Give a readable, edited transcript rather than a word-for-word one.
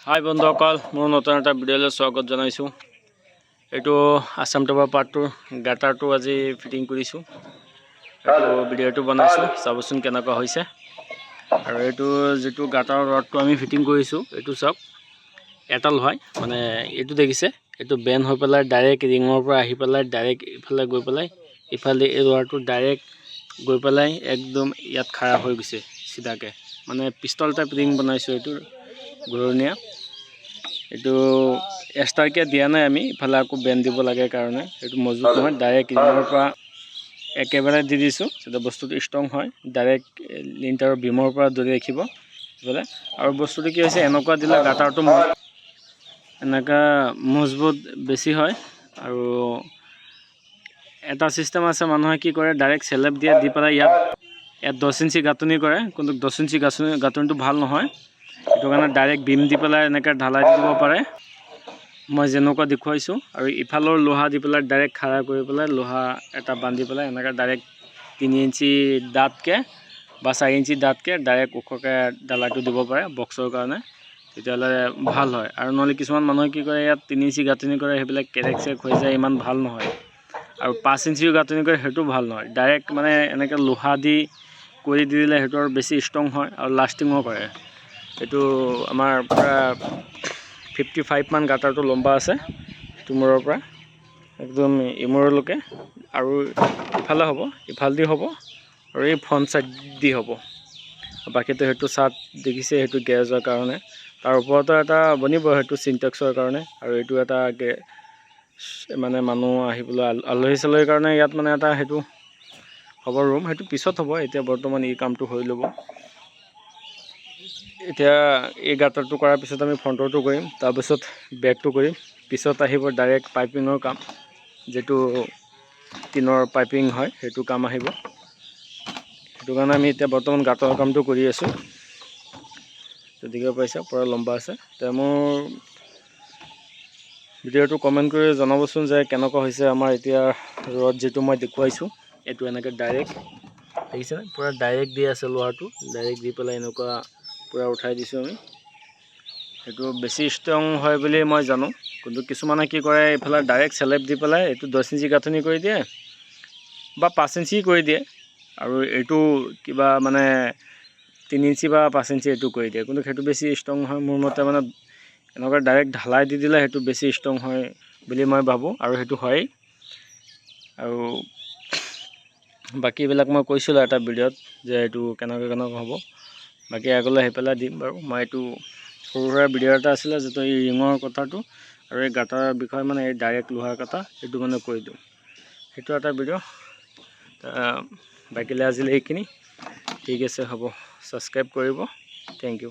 হাই বন্ধুসকল, মোৰ নতুন এটা ভিডিঅ'লৈ স্বাগত জনাইছোঁ। এইটো আছাম টাৱাৰ পাৰ্ট 2 গাটাৰটো আজি ফিটিং কৰিছোঁ। এইটো ভিডিঅ'টো বনাইছোঁ, চাবচোন কেনেকুৱা হৈছে। আৰু এইটো যিটো গাটাৰৰ ৰডটো আমি ফিটিং কৰিছোঁ, এইটো চাওক এটাল হয়, মানে এইটো দেখিছে, এইটো বেন হৈ পেলাই ডাইৰেক্ট ৰিঙৰ পৰা আহি পেলাই ডাইৰেক্ট ইফালে গৈ পেলাই ইফালে এই ৱাৰটো ডাইৰেক্ট গৈ পেলাই একদম ইয়াত খাৰা হৈ গৈছে চিধাকৈ, মানে পিষ্টল টাইপ ৰিং বনাইছোঁ। এইটো ঘূৰণীয়া, এইটো এক্সট্ৰাকৈ দিয়া নাই আমি, ইফালে আকৌ বেন দিব লাগে কাৰণে। এইটো মজুত নহয়, ডাইৰেক্ট ৰিঙৰ পৰা একেবাৰে দি দিছোঁ যাতে বস্তুটো ষ্ট্ৰং হয়। ডাইৰেক্ট লিণ্টাৰৰ বিমৰ পৰা ধৰি ৰাখিব ইফালে। আৰু বস্তুটো কি হৈছে, এনেকুৱা দিলে গাটাৰটো এনেকুৱা মজবুত বেছি হয়। আৰু এটা চিষ্টেম আছে, মানুহে কি কৰে ডাইৰেক্ট চেলেপ দিয়ে, দি পেলাই ইয়াত 10 ইঞ্চি গাঁথনি কৰে, কিন্তু 10 ইঞ্চি গাঁথনিটো ভাল নহয়। সেইটো কাৰণে ডাইৰেক্ট বিম দি পেলাই এনেকৈ ঢালাই দি দিব পাৰে, মই যেনেকুৱা দেখুৱাইছোঁ। আৰু ইফালৰ লোহা দি পেলাই ডাইৰেক্ট খাৰা কৰি পেলাই লোহা এটা বান্ধি পেলাই এনেকৈ ডাইৰেক্ট 3 ইঞ্চি ডাঠকৈ বা 4 ইঞ্চি ডাঠকৈ ডাইৰেক্ট ওখকৈ ঢালাইটো দিব পাৰে বক্সৰ কাৰণে, তেতিয়াহ'লে ভাল হয়। আৰু নহ'লে কিছুমান মানুহে কি কৰে, ইয়াত 3 ইঞ্চি গাঁথনি কৰে, সেইবিলাক কেৰেক চেক হৈ যায়, ইমান ভাল নহয়। আৰু 5 ইঞ্চিও গাঁথনি কৰে, সেইটো ভাল নহয়। ডাইৰেক্ট মানে এনেকৈ লোহা দি কৰি দি দিলে সেইটো আৰু বেছি ষ্ট্ৰং হয় আৰু লাষ্টিঙো কৰে। এইটো আমাৰ পৰা 55 মান গাটাৰটো লম্বা আছে, সেইটো মূৰৰ পৰা একদম ইমূৰলৈকে। আৰু ইফালে হ'ব, ইফালেদি হ'ব, আৰু এই ফ্ৰণ্ট চাইড দি হ'ব। বাকীটো সেইটো চাৰ্ট দেখিছে, সেইটো গেৰেজৰ কাৰণে। তাৰ ওপৰতো এটা বনিব, সেইটো চিনটেক্সৰ কাৰণে। আৰু এইটো এটা মানে মানুহ আহিবলৈ আলহী চালহীৰ কাৰণে ইয়াত মানে এটা সেইটো হ'ব ৰুম, সেইটো পিছত হ'ব। এতিয়া বৰ্তমান এই কামটো হৈ ল'ব। এতিয়া এই গাটাৰটো কৰাৰ পিছত আমি ফ্ৰণ্টৰটো কৰিম, তাৰপিছত বেকটো কৰিম, পিছত আহিব ডাইৰেক্ট পাইপিঙৰ কাম, যিটো টিনৰ পাইপিং হয়, সেইটো কাম আহিব। সেইটো কাৰণে আমি এতিয়া বৰ্তমান গাটাৰৰ কামটো কৰি আছোঁ। গতিকে পাইছে পুৰা লম্বা আছে। এতিয়া মোৰ ভিডিঅ'টো কমেণ্ট কৰি জনাবচোন যে কেনেকুৱা হৈছে আমাৰ এতিয়া ৰড যিটো মই দেখুৱাইছোঁ। এইটো এনেকৈ ডাইৰেক্ট দেখিছেনে, পূৰা ডাইৰেক্ট দি আছে লোহাটো, ডাইৰেক্ট দি পেলাই এনেকুৱা পূৰা উঠাই দিছোঁ আমি। সেইটো বেছি ষ্ট্ৰং হয় বুলি মই জানো, কিন্তু কিছুমানে কি কৰে, এইফালে ডাইৰেক্ট চেলেপ দি পেলাই এইটো 10 ইঞ্চি গাঁথনি কৰি দিয়ে বা 5 ইঞ্চি কৰি দিয়ে, আৰু এইটো কিবা মানে 3 ইঞ্চি বা 5 ইঞ্চি এইটো কৰি দিয়ে, কিন্তু সেইটো বেছি ষ্ট্ৰং হয় মোৰ মতে। মানে এনেকুৱা ডাইৰেক্ট ঢালাই দি দিলে সেইটো বেছি ষ্ট্ৰং হয় বুলি মই ভাবোঁ, আৰু সেইটো হয়েই। আৰু বাকীবিলাক মই কৈছিলোঁ এটা ভিডিঅ'ত যে এইটো কেনেকৈ হ'ব। বাকী আগলৈ আহি পেলাই দিম বাৰু। মই এইটো সৰু সুৰা ভিডিঅ' এটা আছিলে, যিটো এই ৰিঙৰ কথাটো আৰু এই গাটাৰৰ বিষয়ে, মানে এই ডাইৰেক্ট লোহাৰ কথা, সেইটো মানে কৈ দিওঁ। সেইটো এটা ভিডিঅ'। বাকীলৈ আজিলৈ এইখিনি। ঠিক আছে, হ'ব, ছাবস্ক্ৰাইব কৰিব। Thank U.